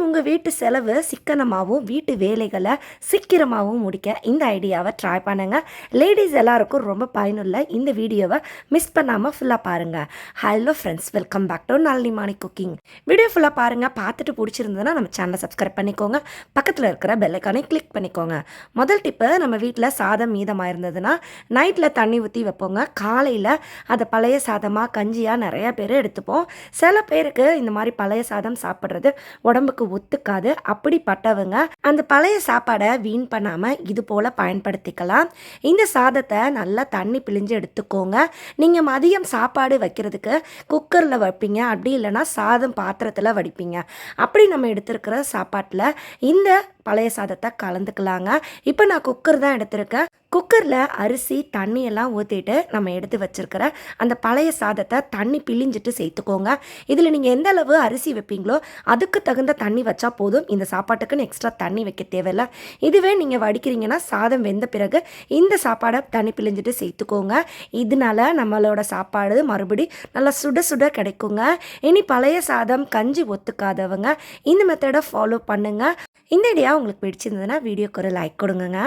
உங்கள் வீட்டு செலவு சிக்கனமாகவும் வீட்டு வேலைகளை சீக்கிரமாகவும் முடிக்க இந்த ஐடியாவை ட்ரை பண்ணுங்க. லேடிஸ் எல்லாருக்கும் ரொம்ப பயனுள்ள இந்த வீடியோவை மிஸ் பண்ணாமல் ஃபுல்லாக பாருங்கள். Hello friends, welcome back to Nalini Mani cooking. Video ஃபுல்லாக பாருங்கள். பார்த்துட்டு பிடிச்சிருந்ததுன்னா நம்ம சேனலை சப்ஸ்கிரைப் பண்ணிக்கோங்க. பக்கத்தில் இருக்கிற பெல் ஐக்கானை கிளிக் பண்ணிக்கோங்க. முதல் டிப்பு, நம்ம வீட்டில் சாதம் மீதமாக இருந்ததுன்னா நைட்டில் தண்ணி ஊற்றி வைப்போங்க. காலையில் அதை பழைய சாதமாக கஞ்சியாக நிறையா பேர் எடுத்துப்போம். சில பேருக்கு இந்த மாதிரி பழைய சாதம் சாப்பிட்றது உடம்புக்கு ஒத்துக்காது. அப்படிப்பட்டவங்க அந்த பழைய சாப்பாடை வீண் பண்ணாமல் இது போல் பயன்படுத்திக்கலாம். இந்த சாதத்தை நல்லா தண்ணி பிழிஞ்சு எடுத்துக்கோங்க. நீங்கள் மதியம் சாப்பாடு வைக்கிறதுக்கு குக்கரில் வைப்பீங்க, அப்படி இல்லைன்னா சாதம் பாத்திரத்தில் வடிப்பீங்க. அப்படி நம்ம எடுத்துருக்கிற சாப்பாட்டில் இந்த பழைய சாதத்தை கலந்துக்கலாங்க. இப்போ நான் குக்கர் தான் எடுத்திருக்கேன். குக்கரில் அரிசி தண்ணியெல்லாம் ஊற்றிட்டு நம்ம எடுத்து வச்சுருக்கிற அந்த பழைய சாதத்தை தண்ணி பிழிஞ்சிட்டு சேர்த்துக்கோங்க. இதில் நீங்கள் எந்த அளவு அரிசி வைப்பீங்களோ அதுக்கு தகுந்த தண்ணி வச்சா போதும். இந்த சாப்பாட்டுக்குன்னு எக்ஸ்ட்ரா தண்ணி வைக்க தேவையில்லை. இதுவே நீங்கள் வடிக்கிறீங்கன்னா சாதம் வெந்த பிறகு இந்த சாப்பாடை தண்ணி பிழிஞ்சிட்டு சேர்த்துக்கோங்க. இதனால நம்மளோட சாப்பாடு மறுபடி நல்லா சுட சுட கிடைக்குங்க. இனி பழைய சாதம் கஞ்சி ஒத்துக்காதவங்க இந்த மெத்தடை ஃபாலோ பண்ணுங்கள். இந்த ஐடியா உங்களுக்கு பிடிச்சிருந்ததுன்னா வீடியோக்கு ஒரு லைக் கொடுங்க.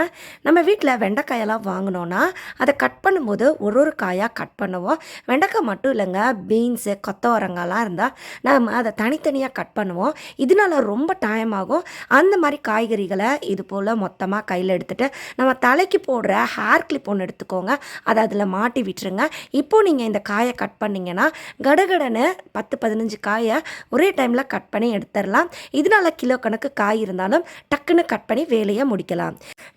நம்ம வீட்டில் வெண்டைக்காயெல்லாம் வாங்கினோன்னா அதை கட் பண்ணும்போது ஒரு காயாக கட் பண்ணுவோம். வெண்டைக்காய் மட்டும் இல்லைங்க, பீன்ஸு கொத்தவரங்காய்லாம் இருந்தால் நம்ம அதை தனித்தனியாக கட் பண்ணுவோம். இதனால ரொம்ப டைம் ஆகும். அந்த மாதிரி காய்கறிகளை இது போல் மொத்தமாக கையில் எடுத்துகிட்டு நம்ம தலைக்கு போடுற ஹேர் கிளிப் ஒன்று எடுத்துக்கோங்க. அதை அதில் மாட்டி விட்டுருங்க. இப்போது நீங்கள் இந்த காயை கட் பண்ணிங்கன்னா கடகடன்னு 10-15 காயை ஒரே டைமில் கட் பண்ணி எடுத்துடலாம். இதனால் கிலோ கணக்கு காய் இருந்தாலும் டக்குன்னு கட் பண்ணி வேலையை முடிக்கலாம்.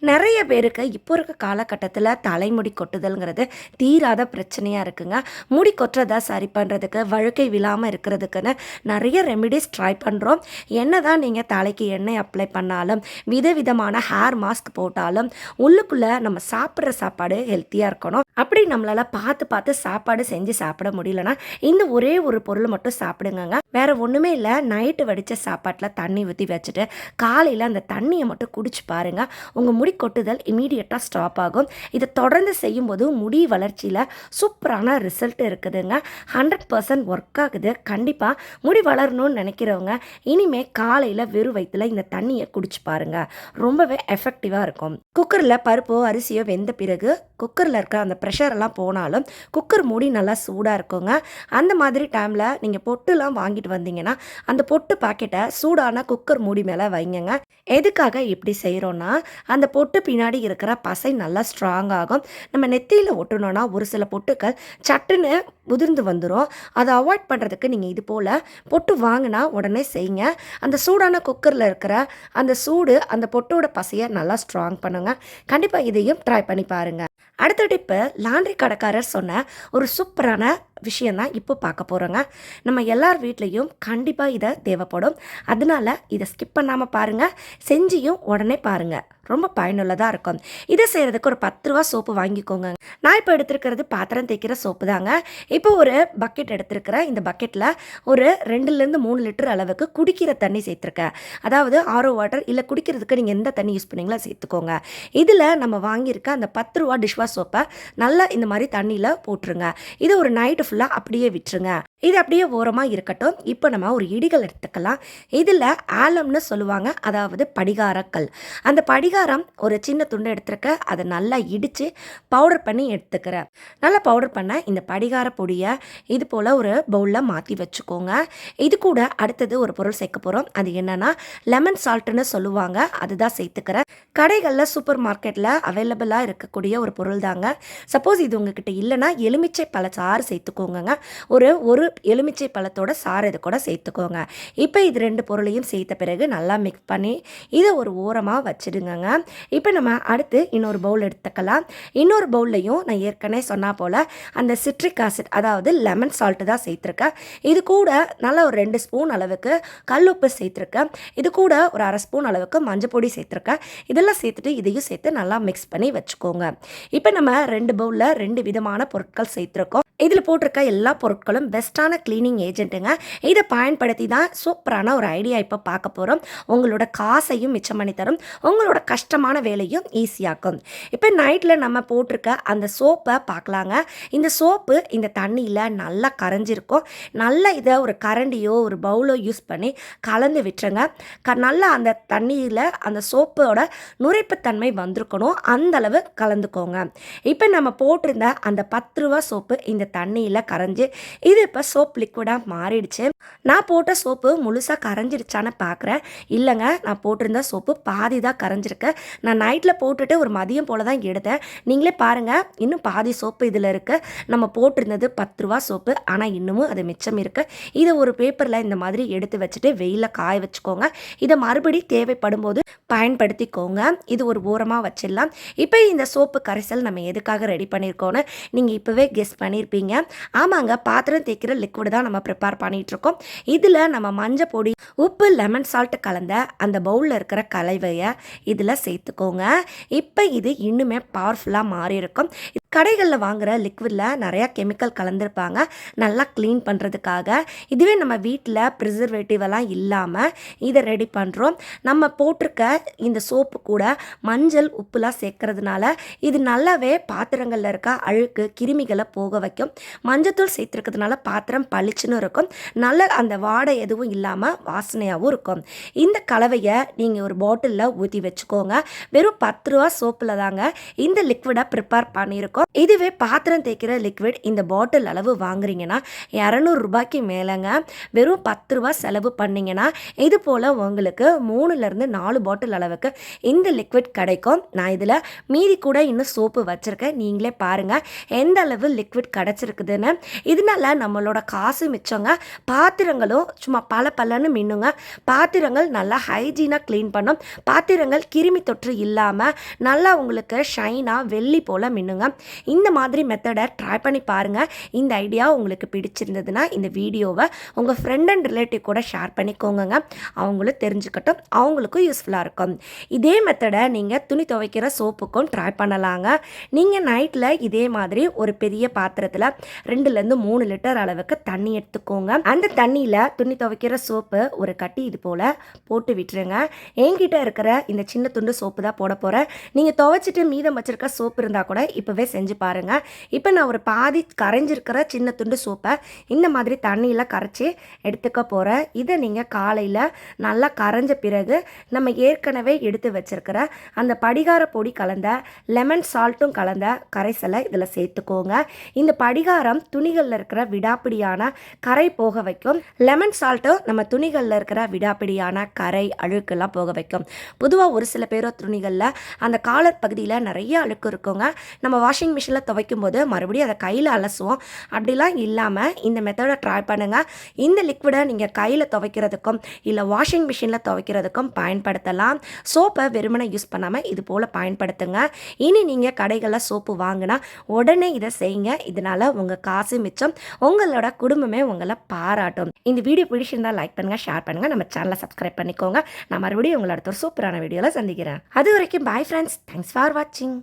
நிறைய பேருக்கு இப்போ இருக்க காலகட்டத்தில் தலைமுடி கொட்டுதல்ங்கிறது தீராத பிரச்சனையாக இருக்குங்க. முடி கொட்டுறதை சரி பண்ணுறதுக்கு, வழுக்கை விழாமல் இருக்கிறதுக்குன்னு நிறைய ரெமிடிஸ் ட்ரை பண்ணுறோம். என்ன தான் நீங்கள் தலைக்கு எண்ணெய் அப்ளை பண்ணாலும், விதவிதமான ஹேர் மாஸ்க் போட்டாலும் உள்ளுக்குள்ளே நம்ம சாப்பிட்ற சாப்பாடு ஹெல்த்தியாக இருக்கணும். அப்படி நம்மளால் பார்த்து சாப்பாடு செஞ்சு சாப்பிட முடியலன்னா இந்த ஒரே ஒரு பொருள் மட்டும் சாப்பிடுங்க. வேறு ஒன்றுமே இல்லை. நைட்டு வடித்த சாப்பாட்டில் தண்ணி ஊற்றி வச்சுட்டு காலையில் அந்த தண்ணியை மட்டும் குடிச்சு பாருங்கள். உங்கள் முடி கொட்டுதல் இமீடியட்டாக ஸ்டாப் ஆகும். இதை தொடர்ந்து செய்யும்போது முடி வளர்ச்சியில் சூப்பரான ரிசல்ட் இருக்குதுங்க. 100% ஒர்க் ஆகுது. கண்டிப்பாக முடி வளரணும்னு நினைக்கிறவங்க இனிமேல் காலையில் வெறும் வயிற்றில் இந்த தண்ணியை குடிச்சு பாருங்கள். ரொம்பவே எஃபெக்டிவாக இருக்கும். குக்கரில் பருப்போ அரிசியோ வெந்த பிறகு குக்கரில் இருக்க அந்த ப்ரெஷரெல்லாம் போனாலும் குக்கர் மூடி நல்லா சூடாக இருக்குங்க. அந்த மாதிரி டைமில் நீங்கள் பொட்டுலாம் வாங்கிட்டு வந்தீங்கன்னா அந்த பொட்டு பாக்கெட்டை சூடான குக்கர் மூடி மேலே வைங்க. எதுக்காக இப்படி செய்கிறோன்னா, அந்த பொட்டு பின்னாடி இருக்கிற பசை நல்லா ஸ்ட்ராங் ஆகும். நம்ம நெத்தியில் ஒட்டணுன்னா ஒரு சில பொட்டுக்கள் சட்டுன்னு உதிர்ந்து வந்துடும். அதை அவாய்ட் பண்ணுறதுக்கு நீங்கள் இது போல் பொட்டு வாங்கினா உடனே செய்யுங்க. அந்த சூடான குக்கரில் இருக்கிற அந்த சூடு அந்த பொட்டோட பசையை நல்லா ஸ்ட்ராங் பண்ணுங்க. கண்டிப்பாக இதையும் ட்ரை பண்ணி பாருங்கள். அடுத்த டிப்பு, லாண்ட்ரி கடைக்காரர் சொன்ன ஒரு சூப்பரான விஷயந்தான் இப்போ பார்க்க போகிறோங்க. நம்ம எல்லார் வீட்லேயும் கண்டிப்பாக இதை தேவைப்படும். அதனால இதை ஸ்கிப் பண்ணாமல் பாருங்கள். செஞ்சியும் உடனே பாருங்கள். ரொம்ப பயனுள்ளதாக இருக்கும். இதை செய்கிறதுக்கு ஒரு 10 ரூபா சோப்பு வாங்கிக்கோங்க. நான் இப்போ எடுத்துருக்கிறது பாத்திரம் தேய்க்கிற சோப்பு தாங்க. இப்போ ஒரு பக்கெட் எடுத்துருக்கிறேன். இந்த பக்கெட்டில் ஒரு 2-3 லிட்டர் அளவுக்கு குடிக்கிற தண்ணி சேர்த்துருக்கேன். அதாவது ஆரோ வாட்டர், இல்லை குடிக்கிறதுக்கு நீங்கள் எந்த தண்ணி யூஸ் பண்ணீங்களோ சேர்த்துக்கோங்க. இதில் நம்ம வாங்கியிருக்க அந்த 10 ரூபா டிஷ்வாஷ் சோப்பை நல்லா இந்த மாதிரி தண்ணியில் போட்டுருங்க. இதை ஒரு நைட்டு ஃபுல்லாக அப்படியே விட்டுருங்க. இது அப்படியே ஓரமாக இருக்கட்டும். இப்போ நம்ம ஒரு இடிகள் எடுத்துக்கலாம். இதில் ஆலம்னு சொல்லுவாங்க, அதாவது படிகாரக்கல். அந்த படிகாரம் ஒரு சின்ன துண்டு எடுத்துருக்க, அதை நல்லா இடித்து பவுடர் பண்ணி எடுத்துக்கிறேன். நல்லா பவுடர் பண்ண இந்த படிகார பொடியை இது போல் ஒரு பவுலில் மாற்றி வச்சுக்கோங்க. இது கூட அடுத்தது ஒரு பொருள் சேர்க்க போகிறோம். அது என்னென்னா லெமன் சால்ட்டுன்னு சொல்லுவாங்க. அதுதான் சேர்த்துக்கிறேன். கடைகளில் சூப்பர் மார்க்கெட்டில் அவைலபிளாக இருக்கக்கூடிய ஒரு பொருள் தாங்க. சப்போஸ் இது உங்ககிட்ட இல்லைன்னா எலுமிச்சை பழச்சாறு சேர்த்துக்கோங்க. ஒரு எலுமிச்சை பழத்தோட சாறு இது கூட சேர்த்துக்கோங்க. இப்போ இது 2 பொருளையும் சேர்த்த பிறகு நல்லா மிக்ஸ் பண்ணி இதை ஒரு ஓரமாக வச்சுடுங்க. இப்போ நம்ம அடுத்து இன்னொரு பவுல் எடுத்துக்கலாம். இன்னொரு பவுல்லையும் நான் ஏற்கனவே சொன்னா போல் அந்த சிட்ரிக் ஆசிட், அதாவது லெமன் சால்ட்டு தான் சேர்த்துருக்கேன். இது கூட நல்லா ஒரு 2 ஸ்பூன் அளவுக்கு கல் உப்பு சேர்த்துருக்கேன். இது கூட ஒரு 1/2 ஸ்பூன் அளவுக்கு மஞ்சள் பொடி சேர்த்துருக்கேன். இதெல்லாம் சேர்த்துட்டு இதையும் சேர்த்து நல்லா மிக்ஸ் பண்ணி வச்சுக்கோங்க. இப்போ நம்ம 2 பவுலில் 2 விதமான பொருட்கள் சேர்த்துருக்கோம். இதில் போட்டிருக்க எல்லா பொருட்களும் பெஸ்ட்டான க்ளீனிங் ஏஜென்ட்டுங்க. இதை பயன்படுத்தி தான் சூப்பரான ஒரு ஐடியா இப்போ பார்க்க போகிறோம். உங்களோட காசையும் மிச்சம் பண்ணி தரும், உங்களோட கஷ்டமான வேலையும் ஈஸியாக்கும். இப்போ நைட்டில் நம்ம போட்டிருக்க அந்த சோப்பை பார்க்கலாங்க. இந்த சோப்பு இந்த தண்ணியில் நல்லா கரைஞ்சிருக்கும். நல்லா இதை ஒரு கரண்டியோ ஒரு பவுலோ யூஸ் பண்ணி கலந்து விட்டுருங்க. நல்லா அந்த தண்ணியில் அந்த சோப்போட நுரைப்புத்தன்மை வந்திருக்கணும், அந்தளவு கலந்துக்கோங்க. இப்போ நம்ம போட்டிருந்த அந்த 10 ரூபா சோப்பு இந்த தண்ணியில் கரைஞ்சி இது இப்போ சோப் லிக்விடாக மாறிடுச்சு. நான் போட்ட சோப்பு முழுசாக கரைஞ்சிருச்சான்னு பார்க்குறேன். இல்லைங்க, நான் போட்டிருந்த சோப்பு பாதி தான் கரைஞ்சிருக்கு. நான் நைட்டில் போட்டுட்டு ஒரு மதியம் போல் தான் எடுத்தேன். நீங்களே பாருங்கள், இன்னும் பாதி சோப்பு இதில் இருக்குது. நம்ம போட்டிருந்தது 10 ரூபா சோப்பு, ஆனால் இன்னமும் அது மிச்சம் இருக்குது. இதை ஒரு பேப்பரில் இந்த மாதிரி எடுத்து வச்சுட்டு வெயிலில் காய வச்சுக்கோங்க. இதை மறுபடி தேவைப்படும் போது பயன்படுத்திக்கோங்க. இது ஒரு ஓரமாக வச்சிடலாம். இப்போ இந்த சோப்பு கரைசல் நம்ம எதுக்காக ரெடி பண்ணியிருக்கோன்னு நீங்கள் இப்போவே கெஸ் பண்ணியிருப்பீங்க. ஆமாங்க, பாத்திரம் தேய்க்கிற லிக்விட் தான் நம்ம ப்ரிப்பேர் பண்ணிகிட்ருக்கோம். இதில் நம்ம மஞ்சள் பொடி, உப்பு, லெமன் சால்ட் கலந்த அந்த பவுலில் இருக்கிற கலவையை இதில் சேர்த்துக்கோங்க. இப்போ இது இன்னுமே பவர்ஃபுல்லாக மாறி இருக்கும். கடைகளில் வாங்குகிற லிக்விடில் நிறையா கெமிக்கல் கலந்துருப்பாங்க நல்லா க்ளீன் பண்ணுறதுக்காக. இதுவே நம்ம வீட்டில் ப்ரிசர்வேட்டிவ் எல்லாம் இல்லாமல் இதை ரெடி பண்ணுறோம். நம்ம போட்டிருக்க இந்த சோப்பு கூட மஞ்சள், உப்புலாம் சேர்க்கறதுனால இது நல்லாவே பாத்திரங்களில் இருக்க அழுக்கு கிருமிகளை போக வைக்கும். மஞ்சத்தூள் சேர்த்துருக்கிறதுனால பாத்திரம் பளிச்சுன்னு இருக்கும். நல்ல அந்த வாடை எதுவும் இல்லாமல் வாசனையாகவும் இருக்கும். இந்த கலவையை நீங்கள் ஒரு பாட்டிலில் ஊற்றி வச்சுக்கோங்க. வெறும் 10 ரூபா சோப்பில் தாங்க இந்த லிக்விடை ப்ரிப்பேர் பண்ணியிருக்கோம். இதுவே பாத்திரம் தேய்க்கிற லிக்விட் இந்த பாட்டில் அளவு வாங்குறீங்கன்னா 200 ரூபாய்க்கு மேலேங்க. வெறும் 10 ரூபா செலவு பண்ணிங்கன்னா இது போல் உங்களுக்கு 3லேருந்து 4 பாட்டில் அளவுக்கு இந்த லிக்விட் கிடைக்கும். நான் இதில் மீதி கூட இன்னும் சோப்பு வச்சுருக்கேன். நீங்களே பாருங்கள் எந்த அளவு லிக்விட் கிடச்சிருக்குதுன்னு. இதனால நம்மளோட காசு மிச்சங்க. பாத்திரங்களும் சும்மா பலன்னு மின்னுங்க. பாத்திரங்கள் நல்லா ஹைஜீனாக க்ளீன் பண்ணும். பாத்திரங்கள் கிருமி தொற்று இல்லாமல் நல்லா உங்களுக்கு ஷைனாக வெள்ளி போல் மின்னுங்க. இந்த மாதிரி மெத்தடை ட்ரை பண்ணி பாருங்கள். இந்த ஐடியா உங்களுக்கு பிடிச்சிருந்ததுன்னா இந்த வீடியோவை உங்கள் ஃப்ரெண்ட் அண்ட் ரிலேட்டிவ் கூட ஷேர் பண்ணிக்கோங்க. அவங்களும் தெரிஞ்சுக்கட்டும், அவங்களுக்கும் யூஸ்ஃபுல்லாக இருக்கும். இதே மெத்தடை நீங்கள் துணி துவைக்கிற சோப்புக்கும் ட்ரை பண்ணலாங்க. நீங்கள் நைட்டில் இதே மாதிரி ஒரு பெரிய பாத்திரத்தில் 2லேருந்து 3 லிட்டர் அளவுக்கு தண்ணி எடுத்துக்கோங்க. அந்த தண்ணியில் துணி துவைக்கிற சோப்பு ஒரு கட்டி இது போல் போட்டு விட்டுருங்க. என்கிட்ட இருக்கிற இந்த சின்ன துண்டு சோப்பு தான் போட போகிறேன். நீங்கள் துவைச்சிட்டு மீதம் வச்சுருக்க சோப்பு இருந்தால் கூட இப்போவே செஞ்சு பாருங்கள். இப்போ நான் ஒரு பாதி கரைஞ்சிருக்கிற சின்ன துண்டு சோப்பை இந்த மாதிரி தண்ணியில் கரைச்சி எடுத்துக்க போகிறேன். இதை நீங்கள் காலையில் நல்லா கரைஞ்ச பிறகு நம்ம ஏற்கனவே எடுத்து வச்சிருக்கிற அந்த படிகார பொடி கலந்த லெமன் சால்ட்டும் கலந்த கரைசலை இதில் சேர்த்துக்கோங்க. இந்த படிகாரம் துணிகளில் இருக்கிற விடாப்பிடியான கரை போக வைக்கும். லெமன் சால்ட்டும் நம்ம துணிகளில் இருக்கிற விடாப்பிடியான கரை அழுக்கெல்லாம் போக வைக்கும். பொதுவாக ஒரு சில பேரோ துணிகளில் அந்த காலர் பகுதியில் நிறைய அழுக்கு இருக்குங்க. நம்ம வாஷிங் மிஷினில் துவைக்கும் போது மறுபடியும் அதை கையில் அலசுவோம். அப்படிலாம் இல்லாமல் இந்த மெத்தடை ட்ரை பண்ணுங்கள். இந்த லிக்விடை நீங்கள் கையில் துவைக்கிறதுக்கும் இல்லை வாஷிங் மிஷினில் துவைக்கிறதுக்கும் பயன்படுத்தலாம். சோப்பை வெறுமனை யூஸ் பண்ணாமல் இது போல் பயன்படுத்துங்க. இனி நீங்கள் கடைகளில் சோப்பு வாங்கினா உடனே இதை செய்யுங்க. இதனால் உங்கள் காசு மிச்சம், உங்களோட குடும்பமே உங்களை பாராட்டும். இந்த வீடியோ பிடிச்சிருந்தால் லைக் பண்ணுங்கள், ஷேர் பண்ணுங்கள், நம்ம சேனலை சப்ஸ்கிரைப் பண்ணிக்கோங்க. நான் மறுபடியும் உங்களை அடுத்த ஒரு சூப்பரான வீடியோவில் சந்திக்கிறேன். அது வரைக்கும் பாய் ஃப்ரெண்ட்ஸ், தேங்க்ஸ் ஃபார் வாட்சிங்.